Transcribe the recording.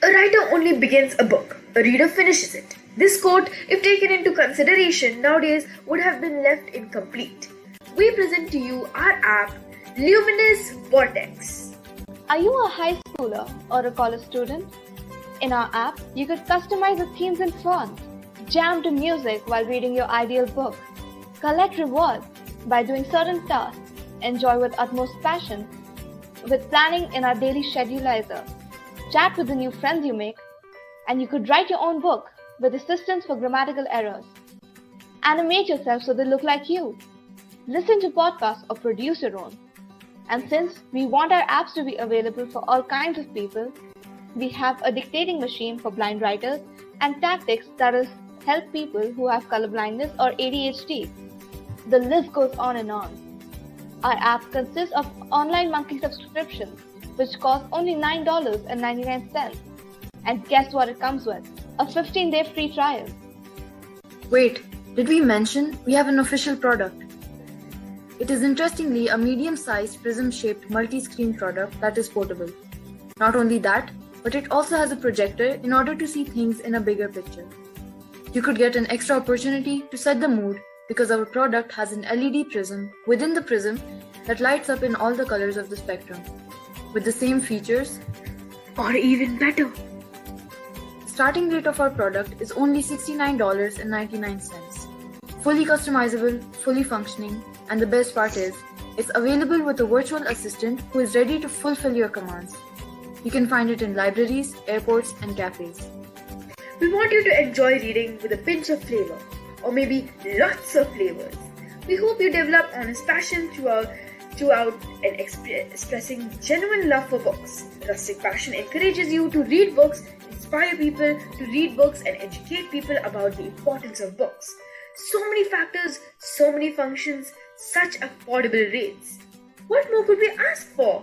A writer only begins a book, a reader finishes it. This quote, if taken into consideration nowadays, would have been left incomplete. We present to you our app, Luminous Vortex. Are you a high schooler or a college student? In our app, you could customize the themes and fonts, jam to music while reading your ideal book, collect rewards by doing certain tasks, enjoy with utmost passion, with planning in our daily schedulizer, chat with the new friends you make, and you could write your own book with assistance for grammatical errors. Animate yourself so they look like you. Listen to podcasts or produce your own. And since we want our apps to be available for all kinds of people, we have a dictating machine for blind writers and tactics that will help people who have color blindness or ADHD. The list goes on and on. Our app consists of online monthly subscriptions, which cost only $9.99. And guess what it comes with? A 15-day free trial. Wait, did we mention we have an official product? It is interestingly a medium-sized prism-shaped multi-screen product that is portable. Not only that, but it also has a projector in order to see things in a bigger picture. You could get an extra opportunity to set the mood because our product has an LED prism within the prism that lights up in all the colors of the spectrum. With the same features, Or even better, the starting rate of our product is only $69.99. Fully customizable, fully functioning, and the best part is, it's available with a virtual assistant who is ready to fulfill your commands. You can find it in libraries, airports, and cafes. we want you to enjoy reading with a pinch of flavor, or maybe lots of flavors. We hope you develop honest passion throughout and expressing genuine love for books. Rustic Passion encourages you to read books, inspire people to read books, and educate people about the importance of books. So many factors, so many functions, such affordable rates. What more could we ask for?